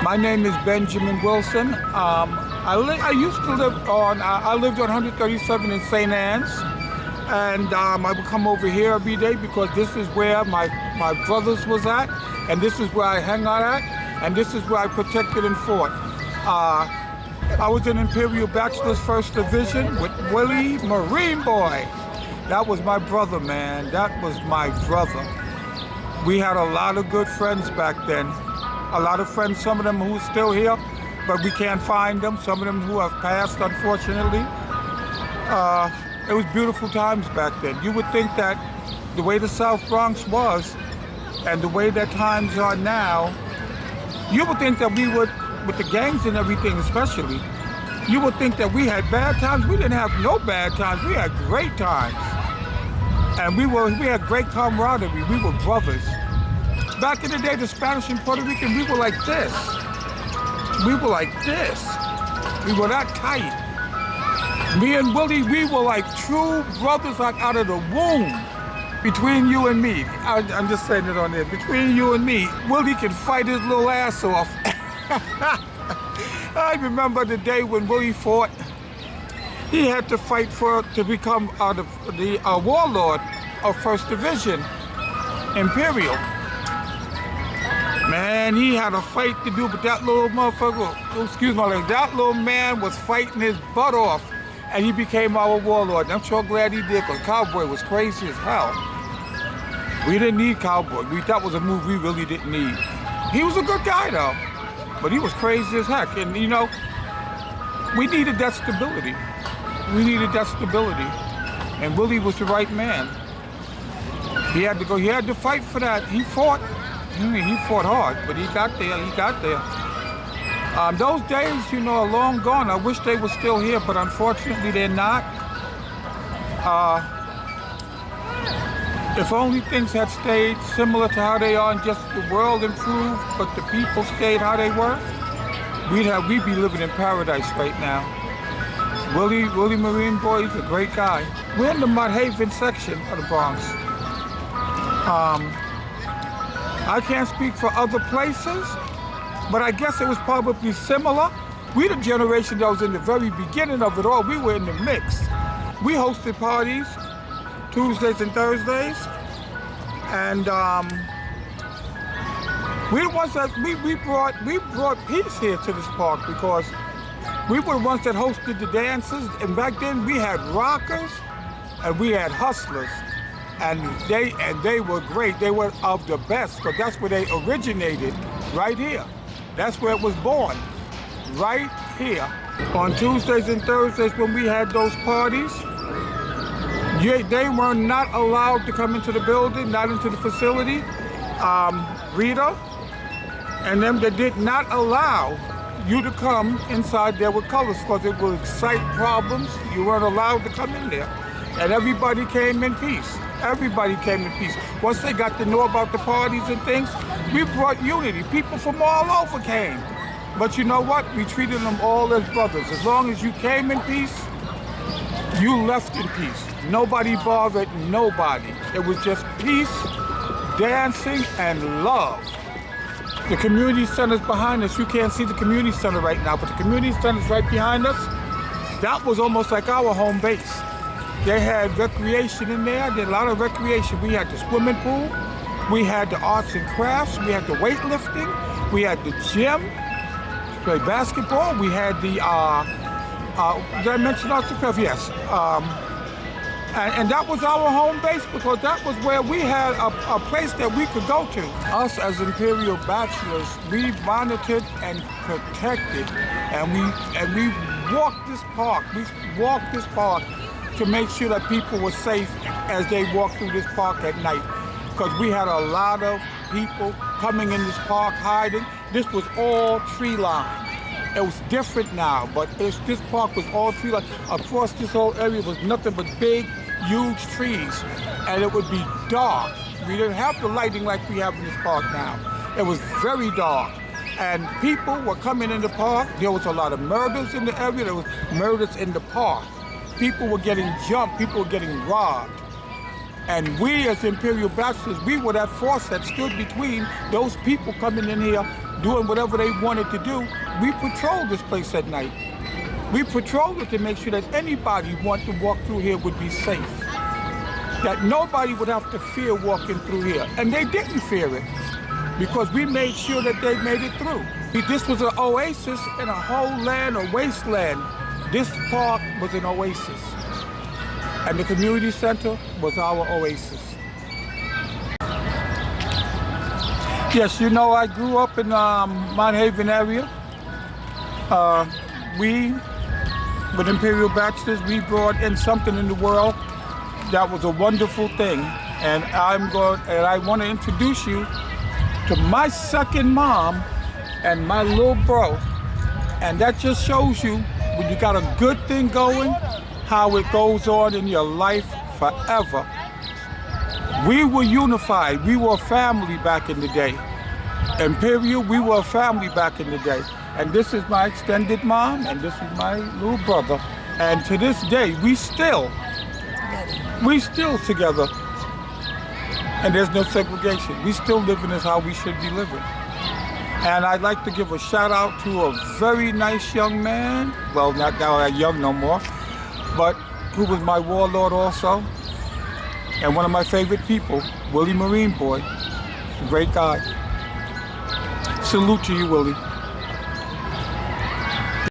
My name is Benjamin Wilson. I used to live on, I lived on 137 in St. Anne's, and I would come over here every day because this is where my brothers was at, and this is where I hang out at, and this is where I protected and fought. I was in Imperial Bachelors First Division with Willie, Marine Boy. That was my brother, man. That was my brother. We had a lot of good friends back then. A lot of friends, some of them who are still here, but we can't find them. Some of them who have passed, unfortunately. It was beautiful times back then. You would think that the way the South Bronx was and the way that times are now, you would think that we would, with the gangs and everything especially, you would think that we had bad times. We didn't have no bad times. We had great times. And we had great camaraderie. We were brothers. Back in the day, the Spanish and Puerto Rican, we were like this. We were like this. We were that tight. Me and Willie, we were like true brothers, like out of the womb. Between you and me, I'm just saying it on there. Between you and me, Willie can fight his little ass off. I remember the day when Willie fought. He had to fight to become the warlord of First Division, Imperial. Man, he had a fight to do, but that little motherfucker, excuse my language, that little man was fighting his butt off, and he became our warlord. And I'm so glad he did, because Cowboy was crazy as hell. We didn't need Cowboy. That was a move we really didn't need. He was a good guy, though, but he was crazy as heck. And, you know, we needed that stability. We needed that stability. And Willie was the right man. He had to go, he had to fight for that. He fought. He fought hard, but he got there, Those days, you know, are long gone. I wish they were still here, but unfortunately they're not. If only things had stayed similar to how they are and just the world improved, but the people stayed how they were, we'd be living in paradise right now. Willie Marine Boy is a great guy. We're in the Mud Haven section of the Bronx. I can't speak for other places, but I guess it was probably similar. We the generation that was in the very beginning of it all. We were in the mix. We hosted parties Tuesdays and Thursdays, and we the ones that we brought peace here to this park because we were the ones that hosted the dances, and back then we had rockers and we had hustlers. And they were great. They were of the best, because that's where they originated, right here. That's where it was born, right here. On Tuesdays and Thursdays when we had those parties, they were not allowed to come into the building, not into the facility. Rita and them, they did not allow you to come inside there with colors because it would excite problems. You weren't allowed to come in there. And everybody came in peace. Everybody came in peace. Once they got to know about the parties and things, we brought unity. People from all over came. But you know what? We treated them all as brothers. As long as you came in peace, you left in peace. Nobody bothered nobody. It was just peace, dancing, and love. The community center's behind us. You can't see the community center right now, but the community center's right behind us. That was almost like our home base. They had recreation in there. They had a lot of recreation. We had the swimming pool. We had the arts and crafts. We had the weightlifting. We had the gym. Play basketball. We had the, did I mention arts and crafts? Yes. And that was our home base because that was where we had a place that we could go to. Us as Imperial Bachelors, we monitored and protected, and we walked this park. We walked this park to make sure that people were safe as they walked through this park at night. Because we had a lot of people coming in this park hiding. This was all tree line. It was different now, but this park was all tree line. Across this whole area was nothing but big, huge trees. And it would be dark. We didn't have the lighting like we have in this park now. It was very dark. And people were coming in the park. There was a lot of murders in the area. There was murders in the park. People were getting jumped. People were getting robbed. And we as Imperial Bachelors, we were that force that stood between those people coming in here, doing whatever they wanted to do. We patrolled this place at night. We patrolled it to make sure that anybody who wanted to walk through here would be safe. That nobody would have to fear walking through here. And they didn't fear it, because we made sure that they made it through. This was an oasis in a whole land, a wasteland. This park was an oasis. And the community center was our oasis. Yes, you know, I grew up in Mount Haven area. We, with Imperial Bachelors, we brought in something in the world that was a wonderful thing. And I want to introduce you to my second mom and my little bro. And that just shows you, when you got a good thing going, how it goes on in your life forever. We were unified. We were a family back in the day. Imperial, we were a family back in the day. And this is my extended mom, and this is my little brother. And to this day, we still together. And there's no segregation. We still living as how we should be living. And I'd like to give a shout out to a very nice young man, well, not now young no more, but who was my warlord also, and one of my favorite people, Willie Marine Boy, great guy. Salute to you, Willie.